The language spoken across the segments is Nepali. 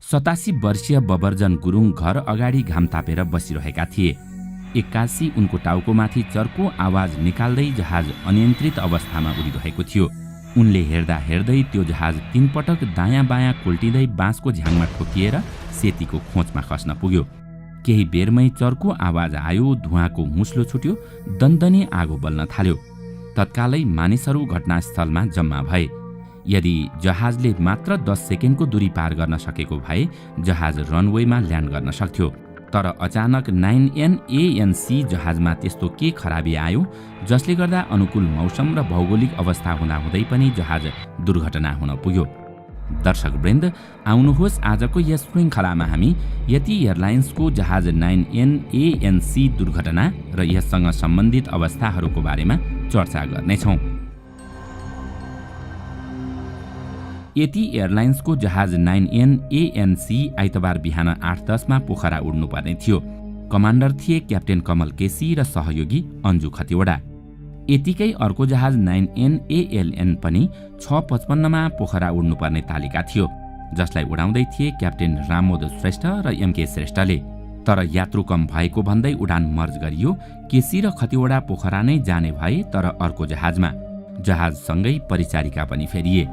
87 वर्षीय बबरजन गुरुङ घर अगाडि घाम तापेर बसिरहेका थिए। एक्कासी उनको टाउकोमाथि चर्को आवाज निकाल्दै जहाज अनियन्त्रित अवस्थामा उडिरहेको थियो। उनले हेर्दा हेर्दै त्यो जहाज 3 पटक दायाँ बायाँ कोल्टिँदै बाँसको झ्याङमा ठोकिएर सेतीको खोचमा खस्न पुग्यो। केही बेरमै चर्को आवाज आयो, धुवाँको मुस्लो छुट्यो, दन्दनी आगो बल्न थाल्यो। तत्कालै मानिसहरू घटनास्थलमा जम्मा भए। यदि जहाजले मात्र 10 सेकेन्डको दूरी पार गर्न सकेको भए जहाज रनवेमा ल्यान्ड गर्न सक्थ्यो। तर अचानक 9N जहाजमा त्यस्तो के खराबी आयो जसले गर्दा अनुकूल मौसम र भौगोलिक अवस्था हुँदाहुँदै पनि जहाज दुर्घटना हुन पुग्यो। दर्शकवृन्द, आउनुहोस् आजको यस श्रृङ्खलामा हामी यति एयरलाइन्सको जहाज 9NANC दुर्घटना र यससँग सम्बन्धित अवस्थाहरूको बारेमा चर्चा गर्नेछौँ। यति एयरलाइन्सको जहाज 9NANC आइतबार बिहान 8:10 मा पोखरा उड्नुपर्ने थियो। कमान्डर थिए क्याप्टेन कमल केसी र सहयोगी अन्जु खतिवडा। यतिकै अर्को जहाज 9NALN पनि 6:55 मा पोखरा उड्नुपर्ने तालिका थियो, जसलाई उडाउँदै थिए क्याप्टेन रामोद श्रेष्ठ र MK श्रेष्ठले। तर यात्रु कम भएको भन्दै उडान मर्ज गरियो। केसी र खतिवडा पोखरा नै जाने भए, तर अर्को जहाजमा। जहाजसँगै परिचारिका पनि फेरिए।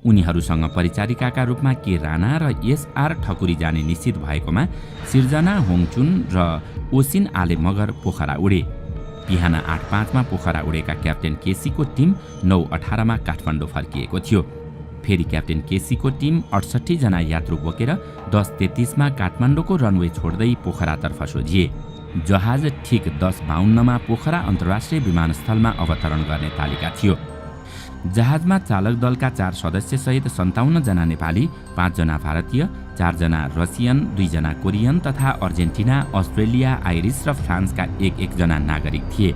उनीहरूसँग परिचारिकाका रूपमा के राणा र SR ठकुरी जाने निश्चित भएकोमा सिर्जना होङचुन र ओसिन आले मगर पोखरा उडे। बिहान 8:05 मा पोखरा उडेका क्याप्टेन केसीको टिम 9:18 मा काठमाडौँ फर्किएको थियो। फेरि क्याप्टेन केसीको टिम 68 जना यात्रु बोकेर 10:33 मा काठमाडौँको रनवे छोड्दै पोखरातर्फ सोझिए। जहाज ठिक 10:52 मा पोखरा अन्तर्राष्ट्रिय विमानस्थलमा अवतरण गर्ने तालिका थियो। जहाजमा चालक दलका 4 सदस्य सहित 57 जना नेपाली, 5 जना भारतीय, 4 जना रसियन, 2 जना कोरियन तथा अर्जेन्टिना, अस्ट्रेलिया, आइरिस र फ्रान्सका 1-1 जना नागरिक थिए।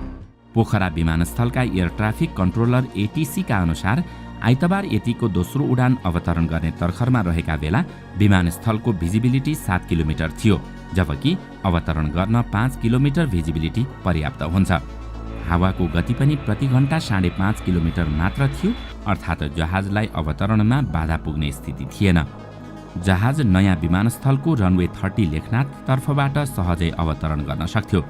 पोखरा विमानस्थलका एयर ट्राफिक कन्ट्रोलर ATC का अनुसार आइतबार यतिको दोस्रो उडान अवतरण गर्ने तर्खरमा रहेका बेला विमानस्थलको भिजिबिलिटी 7 किलोमिटर थियो, जबकि अवतरण गर्न 5 किलोमिटर भिजिबिलिटी पर्याप्त हुन्छ। हावाको गति पनि प्रति घण्टा 5.5 किलोमिटर मात्र थियो, अर्थात् जहाजलाई अवतरणमा बाधा पुग्ने स्थिति थिएन। जहाज नयाँ विमानस्थलको रनवे 30 लेखनाथ तर्फबाट सहजै अवतरण गर्न सक्थ्यो।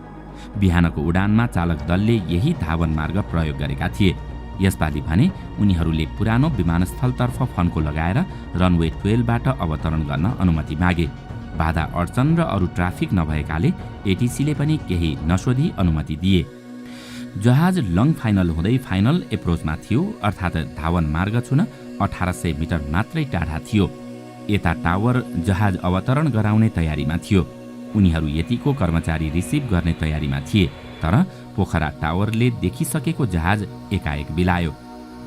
बिहानको उडानमा चालक दलले यही धावन मार्ग प्रयोग गरेका थिए। यसपालि भने उनीहरूले पुरानो विमानस्थलतर्फ फन्को लगाएर रनवे 12 बाट अवतरण गर्न अनुमति मागे। बाधा अडचन र अरू ट्राफिक नभएकाले ATCले पनि केही नसोधी अनुमति दिए। जहाज लङ फाइनल हुँदै फाइनल एप्रोचमा थियो, अर्थात् धावन मार्ग छुन 1800 मिटर मात्रै टाढा थियो। यता टावर जहाज अवतरण गराउने तयारीमा थियो। उनीहरू यतिको कर्मचारी रिसिभ गर्ने तयारीमा थिए, तर पोखरा टावरले देखिसकेको जहाज एकाएक बिलायो।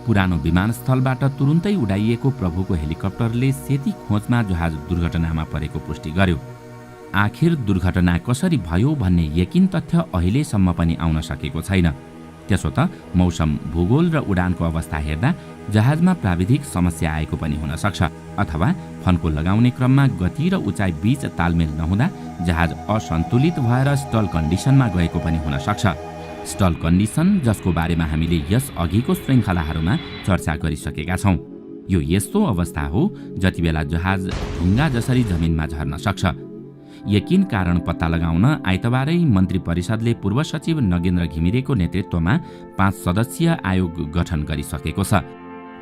पुरानो विमानस्थलबाट तुरुन्तै उडाइएको प्रभुको हेलिकप्टरले सेती खोजमा जहाज दुर्घटनामा परेको पुष्टि गर्यो। आखिर दुर्घटना कसरी भयो भन्ने यकिन तथ्य अहिलेसम्म पनि आउन सकेको छैन। त्यसो त मौसम, भूगोल र उडानको अवस्था हेर्दा जहाजमा प्राविधिक समस्या आएको पनि हुन सक्छ, अथवा फन्को लगाउने क्रममा गति र उचाइ बीच तालमेल नहुँदा जहाज असन्तुलित भएर स्टल कन्डिसनमा गएको पनि हुन सक्छ। स्टल कन्डिसन जसको बारेमा हामीले यस अघिको श्रृङ्खलाहरूमा चर्चा गरिसकेका छौँ। यो यस्तो अवस्था हो जति बेला जहाज ढुङ्गा जसरी जमिनमा झर्न सक्छ। यकिन कारण पत्ता लगाउन आइतबारै मन्त्री परिषदले पूर्व सचिव नगेन्द्र घिमिरेको नेतृत्वमा 5 सदस्यीय आयोग गठन गरिसकेको छ।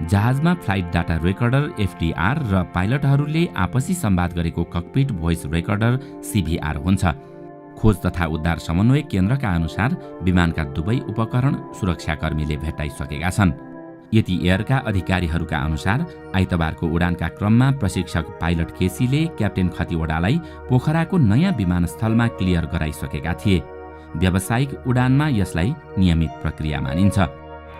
जहाजमा फ्लाइट डाटा रेकर्डर FDR र पाइलटहरूले आपसी संवाद गरेको ककपिट भोइस रेकर्डर CVR हुन्छ। खोज तथा उद्धार समन्वय केन्द्रका अनुसार विमानका दुवै उपकरण सुरक्षाकर्मीले भेट्टाइसकेका छन्। यति एयरका अधिकारीहरूका अनुसार आइतबारको उडानका क्रममा प्रशिक्षक पाइलट केसीले क्याप्टेन खतिवडालाई पोखराको नयाँ विमानस्थलमा क्लियर गराइसकेका थिए। व्यावसायिक उडानमा यसलाई नियमित प्रक्रिया मानिन्छ।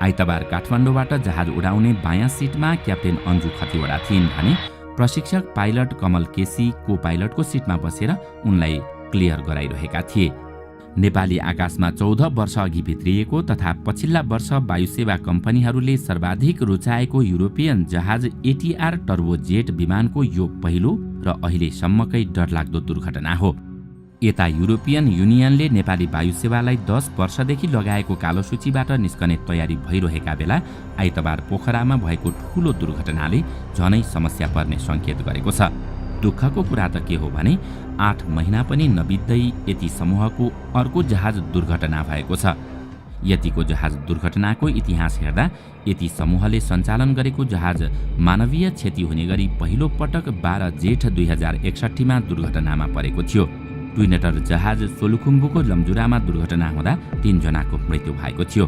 आइतबार काठमाडौँबाट जहाज उडाउने बायाँ सिटमा क्याप्टेन अन्जु खतिवडा थिइन् भने प्रशिक्षक पाइलट कमल केसी को पाइलटको सिटमा बसेर उनलाई क्लियर गराइरहेका थिए। नेपाली आकाशमा 14 वर्ष अघि भित्रिएको तथा पछिल्ला वर्ष वायुसेवा कम्पनीहरूले सर्वाधिक रुचाएको युरोपियन जहाज ATR टर्बोजेट विमानको यो पहिलो र अहिलेसम्मकै डरलाग्दो दुर्घटना हो। यता युरोपियन युनियनले नेपाली वायुसेवालाई 10 वर्षदेखि लगाएको कालो सूचीबाट निस्कने तयारी भइरहेका बेला आइतबार पोखरामा भएको ठूलो दुर्घटनाले झनै समस्या पर्ने संकेत गरेको छ। दुःखको कुरा त के हो भने 8 महिना पनि नबित्दै यति समूहको अर्को जहाज दुर्घटना भएको छ। यतिको जहाज दुर्घटनाको इतिहास हेर्दा यति समूहले सञ्चालन गरेको जहाज मानवीय क्षति हुने गरी पहिलो पटक 12 जेठ 2061 मा दुर्घटनामा परेको थियो। ट्विनेटर जहाज सोलुखुम्बुको लम्जुरामा दुर्घटना हुँदा 3 जनाको मृत्यु भएको थियो।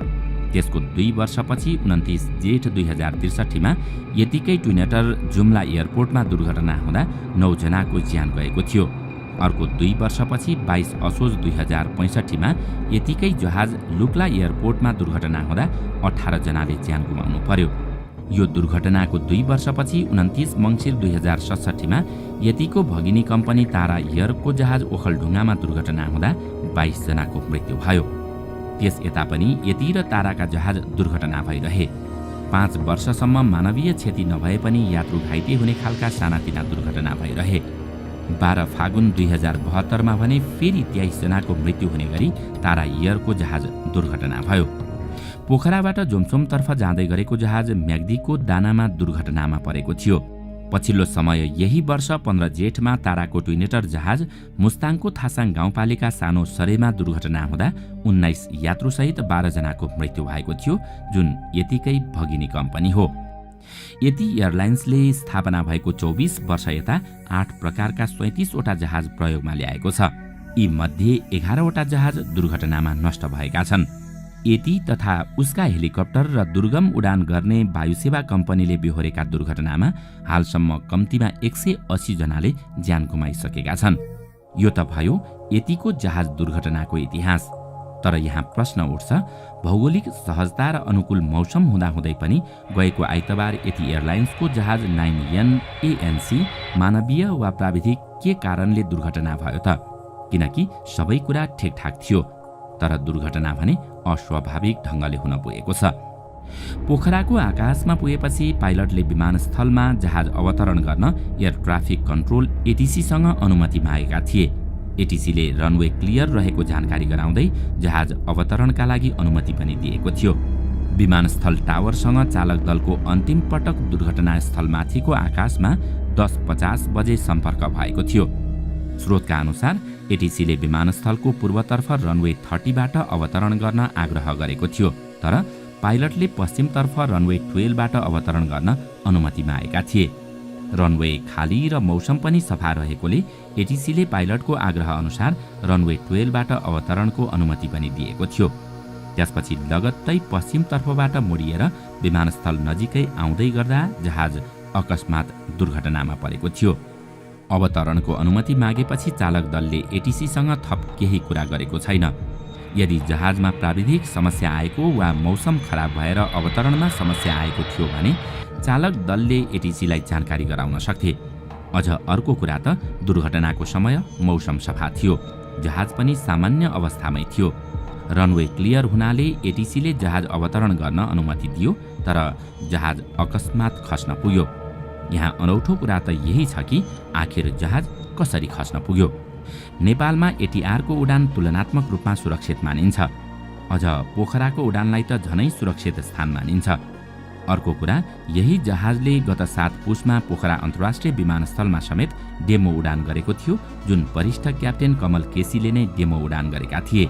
त्यसको 2 वर्षपछि 29 जेठ 2063 मा यतिकै ट्विनेटर जुम्ला एयरपोर्टमा दुर्घटना हुँदा 9 जनाको ज्यान गएको थियो। अर्को 2 वर्षपछि 22 असोज 2065 मा यतिकै जहाज लुक्ला एयरपोर्टमा दुर्घटना हुँदा 18 जनाले ज्यान गुमाउनु पर्यो। यो दुर्घटनाको 2 वर्षपछि 29 मङ्सिर 2067 मा यतिको भगिनी कम्पनी तारा एयरको जहाज ओखलढुङ्गामा दुर्घटना हुँदा 22 जनाको मृत्यु भयो। त्यस यता पनि यति र ताराका जहाज दुर्घटना भइरहे। 5 वर्षसम्म मानवीय क्षति नभए पनि यात्रु घाइते हुने खालका सानातिना दुर्घटना भइरहे। 12 फागुन 2072 मा भने फेरि 23 जनाको मृत्यु हुने गरी तारा एयरको जहाज दुर्घटना भयो। पोखराबाट जोमसोमतर्फ जाँदै गरेको जहाज म्याग्दीको दानामा दुर्घटनामा परेको थियो। पछिल्लो समय यही वर्ष 15 जेठमा ताराको ट्विनेटर जहाज मुस्ताङको थासाङ गाउँपालिका सानो सरेमा दुर्घटना हुँदा 19 यात्रुसहित 12 जनाको मृत्यु भएको थियो, जुन यतिकै भगिनी कम्पनी हो। यति एयरलाइन्सले स्थापना भएको 24 वर्ष यता 8 प्रकारका 37 वटा जहाज प्रयोगमा ल्याएको छ। यी मध्ये 11 वटा जहाज दुर्घटनामा नष्ट भएका छन्। यति तथा उसका हेलिकप्टर र दुर्गम उडान गर्ने वायुसेवा कम्पनीले बेहोरेका दुर्घटनामा हालसम्म कम्तीमा 180 जनाले ज्यान गुमाइसकेका छन्। यो त भयो यतिको जहाज दुर्घटनाको इतिहास। तर यहाँ प्रश्न उठ्छ, भौगोलिक सहजता र अनुकूल मौसम हुँदाहुँदै पनि गएको आइतबार यति एयरलाइन्सको जहाज 9N ANC मानवीय वा प्राविधिक के कारणले दुर्घटना भयो त? किनकि सबै कुरा ठिकठाक थियो, तर दुर्घटना भने अस्वाभाविक ढङ्गले हुन पुगेको छ। पोखराको आकाशमा पुगेपछि पाइलटले विमानस्थलमा जहाज अवतरण गर्न एयर ट्राफिक कन्ट्रोल ATCसँग अनुमति मागेका थिए। ATCले रनवे क्लियर रहेको जानकारी गराउँदै जहाज अवतरणका लागि अनुमति पनि दिएको थियो। विमानस्थल टावरसँग चालक दलको अन्तिम पटक दुर्घटनास्थलमाथिको आकाशमा 10:50 बजे सम्पर्क भएको थियो। स्रोतका अनुसार ATCले विमानस्थलको पूर्वतर्फ रनवे 30 बाट अवतरण गर्न आग्रह गरेको थियो, तर पाइलटले पश्चिमतर्फ रनवे 12 बाट अवतरण गर्न अनुमति मागेका थिए। रनवे खाली र मौसम पनि सफा रहेकोले ATCले पाइलटको आग्रह अनुसार रनवे 12 बाट अवतरणको अनुमति पनि दिएको थियो। त्यसपछि लगत्तै पश्चिमतर्फबाट मोडिएर विमानस्थल नजिकै आउँदै गर्दा जहाज अकस्मात दुर्घटनामा परेको थियो। अवतरणको अनुमति मागेपछि चालक दलले ATCसँग थप केही कुरा गरेको छैन। यदि जहाजमा प्राविधिक समस्या आएको वा मौसम खराब भएर अवतरणमा समस्या आएको थियो भने चालक दलले ATCलाई जानकारी गराउन सक्थे। अझ अर्को कुरा त दुर्घटनाको समय मौसम सफा थियो, जहाज पनि सामान्य अवस्थामै थियो। रनवे क्लियर हुनाले ATCले जहाज अवतरण गर्न अनुमति दियो, तर जहाज अकस्मात खस्न पुग्यो। यहाँ अनौठो कुरा त यही छ कि आखिर जहाज कसरी खस्न पुग्यो। नेपालमा ATRको उडान तुलनात्मक रूपमा सुरक्षित मानिन्छ। अझ पोखराको उडानलाई त झनै सुरक्षित स्थान मानिन्छ। अर्को कुरा, यही जहाजले गत 7 पुसमा पोखरा अन्तर्राष्ट्रिय विमानस्थलमा समेत डेमो उडान गरेको थियो, जुन वरिष्ठ क्याप्टेन कमल केसीले नै डेमो उडान गरेका थिए।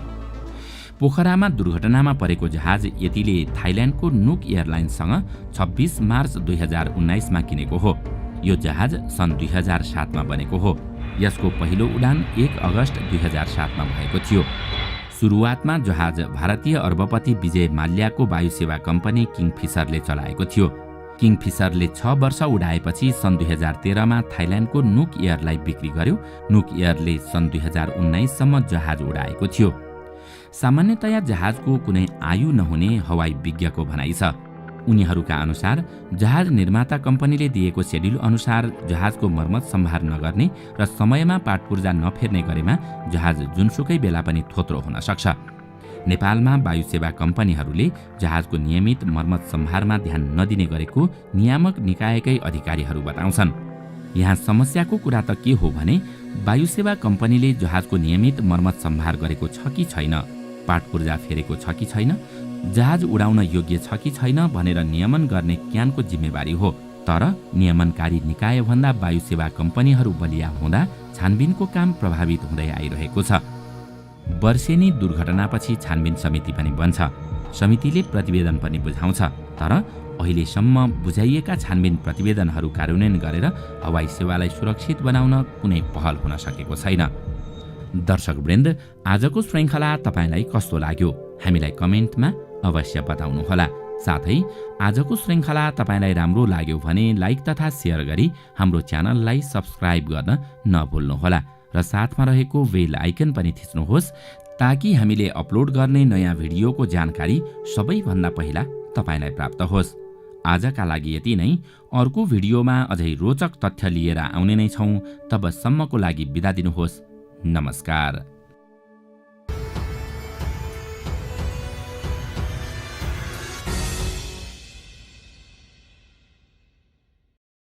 पोखरामा दुर्घटनामा परेको जहाज यतिले थाइल्यान्डको नुक एयरलाइन्ससँग 26 मार्च 2019 मा किनेको हो। यो जहाज सन् 2007 मा बनेको हो। यसको पहिलो उडान 1 अगस्त 2007 मा भएको थियो। सुरुवातमा जहाज भारतीय अर्बपति विजय माल्याको वायुसेवा कम्पनी किङफिसरले चलाएको थियो। किङफिसरले 6 वर्ष उडाएपछि सन् 2013 मा थाइल्यान्डको नुक एयरलाई बिक्री गर्यो। नुक एयरले सन् 2019 सम्म जहाज उडाएको थियो। सामान्यतया जहाजको कुनै आयु नहुने हवाई विज्ञको भनाइ छ। उनीहरूका अनुसार जहाज निर्माता कम्पनीले दिएको शेड्युल अनुसार जहाजको मर्मत सम्भार नगर्ने र समयमा पाटपुर्जा नफेर्ने गरेमा जहाज जुनसुकै बेला पनि थोत्रो हुन सक्छ। नेपालमा वायुसेवा कम्पनीहरूले जहाजको नियमित मर्मत सम्भारमा ध्यान नदिने गरेको नियामक निकायकै अधिकारीहरू बताउँछन्। यहाँ समस्याको कुरा त के हो भने वायुसेवा कम्पनीले जहाजको नियमित मर्मत सम्भार गरेको छ कि छैन, पाटपुर्जा फेरेको छ कि छैन, जहाज उडाउन योग्य छ कि छैन भनेर नियमन गर्ने क्यानको जिम्मेवारी हो। तर नियमनकारी निकायभन्दा वायु सेवा कम्पनीहरू बलिया हुँदा छानबिनको काम प्रभावित हुँदै आइरहेको छ। वर्षेनी दुर्घटनापछि छानबिन समिति पनि बन्छ। समितिले प्रतिवेदन पनि बुझाउँछ, तर अहिलेसम्म बुझाइएका छानबिन प्रतिवेदनहरू कार्यान्वयन गरेर हवाई सेवालाई सुरक्षित बनाउन कुनै पहल हुन सकेको छैन। दर्शकवृन्द, आजको श्रृङ्खला तपाईलाई कस्तो लाग्यो? हामीलाई कमेन्टमा अवश्य बताउनुहोला। साथै आजको श्रृङ्खला तपाईलाई राम्रो लाग्यो भने लाइक तथा सेयर गरी हाम्रो च्यानललाई सब्स्क्राइब गर्न नभुल्नुहोला र साथमा रहेको बेल आइकन पनि थिच्नुहोस् ताकि हामीले अपलोड गर्ने नयाँ भिडियोको जानकारी सबैभन्दा पहिला तपाईलाई प्राप्त होस्। आजका लागि यति नै। अर्को भिडियोमा अझै रोचक तथ्य लिएर आउने नै छौँ। तबसम्मको लागि बिदा दिनुहोस्। नमस्कार।